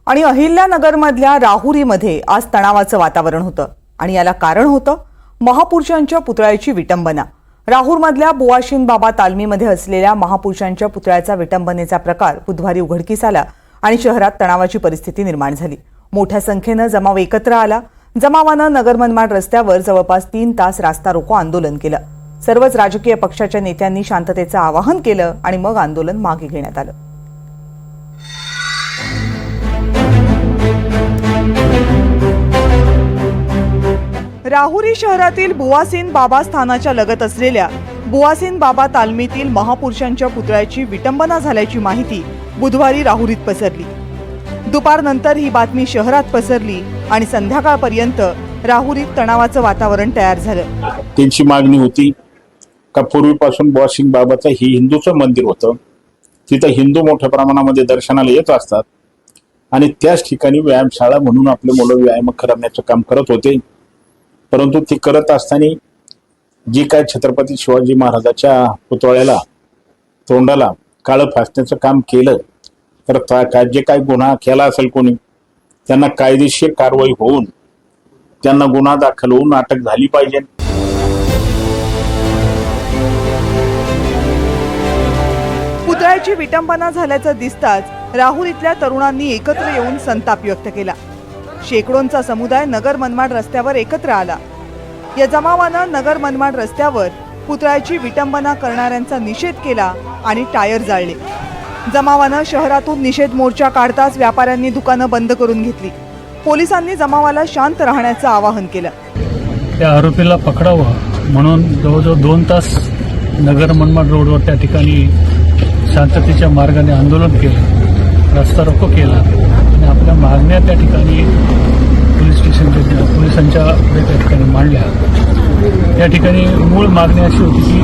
आणि अहिल्यानगरमधल्या राहुरीमध्ये आज तणावाचं वातावरण होतं आणि याला कारण होतं महापुरुषांच्या पुतळ्याची विटंबना। राहुरमधल्या बुवाशिन बाबा तालमीमध्ये असलेल्या महापुरुषांच्या पुतळ्याचा विटंबनेचा प्रकार बुधवारी उघडकीस आला आणि शहरात तणावाची परिस्थिती निर्माण झाली। मोठ्या संख्येने जमाव एकत्र आला। जमावानं नगर मनमाड रस्त्यावर जवळपास 3 तास रास्ता रोको आंदोलन केलं। सर्वच राजकीय पक्षाच्या नेत्यांनी शांततेचं आवाहन केलं आणि मग आंदोलन मागे घेण्यात आलं। राहुरी शहरातील बुवासिन बाबा स्थानाच्या लगत असलेल्या बुवासिन बाबा तालमीतील महापुरुषांच्या पुतळ्याची विटंबना झाल्याची माहिती बुधवारी राहुरीत पसरली। दुपारनंतर ही बातमी शहरात पसरली आणि संध्याकाळपर्यंत राहुरीत तणावाचं वातावरण तयार झालं। त्यांची मागणी होती का पूर्वीपासून बुवासिन बाबाचं ही हिंदूचं मंदिर होतं, तिथं हिंदू मोठ्या प्रमाणामध्ये दर्शनाला येत असतात आणि त्याच ठिकाणी व्यायामशाळा म्हणून आपले मुलं व्यायाम करण्याचं काम करत होते। परंतु ती करत असताना जी काय छत्रपती शिवाजी महाराजाच्या पुतळ्याला तोंडाला काळं फासण्याचं काम केलं तर जे काय गुन्हा केला असेल कोणी त्यांना कायदेशीर कारवाई होऊन त्यांना गुन्हा दाखल होऊन अटक झाली पाहिजे। पुतळ्याची विटंबना झाल्याचं दिसताच राहुरीतल्या तरुणांनी एकत्र येऊन संताप व्यक्त केला। शेकडोंचा समुदाय नगर मनमाड रस्त्यावर एकत्र आला। या जमावानं नगर मनमाड रस्त्यावर पुतळ्याची विटंबना करणाऱ्यांचा निषेध केला आणि टायर जाळले। जमावानं शहरातून निषेध मोर्चा काढताच व्यापाऱ्यांनी दुकानं बंद करून घेतली। पोलिसांनी जमावाला शांत राहण्याचं आवाहन केलं। त्या आरोपीला पकडावं म्हणून जवळजवळ 2 तास नगर मनमाड रोडवर त्या ठिकाणी शांततेच्या मार्गाने आंदोलन केलं, रस्ता रोको केला आणि आपल्या मागण्या त्या ठिकाणी पोलिसांच्या त्या ठिकाणी मांडल्या। त्या ठिकाणी मूळ मागणी अशी होती की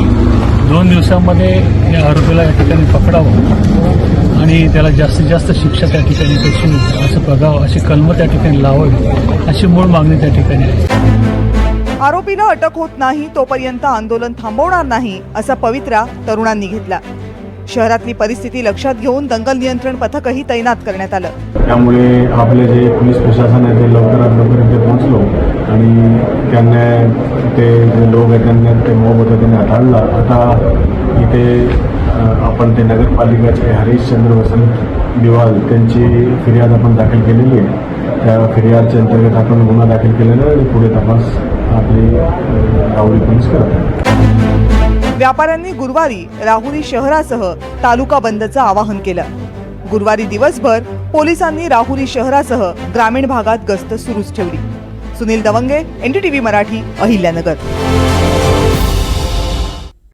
2 दिवसांमध्ये या आरोपीला या ठिकाणी पकडावं आणि त्याला जास्तीत जास्त शिक्षा त्या ठिकाणी कशी असं बघावं, अशी कलमं त्या ठिकाणी लावावी, अशी मूळ मागणी त्या ठिकाणी आहे। आरोपीला अटक होत नाही तोपर्यंत आंदोलन थांबवणार नाही असा पवित्रा तरुणांनी घेतला। शहरातली परिस्थिती लक्षात घेऊन दंगल नियंत्रण पथकही तैनात करण्यात आलं। त्यामुळे आपले जे पोलीस प्रशासन आहे ते लवकरात लवकर इथे पोहोचलो आणि त्यांना ते जे लोक आहेत त्यांना ते मॉब होतं त्यांनी हाताळला। आता इथे आपण ते नगरपालिकेचे हरीशचंद्र वसंत दिवाल त्यांची फिर्याद आपण दाखल केलेली आहे। त्या फिर्यादच्या अंतर्गत आपण गुन्हा दाखल केलेला आहे आणि पुढे तपास आपली राहुरी पोलीस करत आहेत। व्यापाऱ्यांनी गुरुवारी राहुरी शहरासह तालुका बंदचं आवाहन केलं। गुरुवारी दिवसभर पोलिसांनी राहुरी शहरासह ग्रामीण भागात गस्त सुरूच ठेवली। सुनील दवंगे, NDTV मराठी, अहिल्यानगर।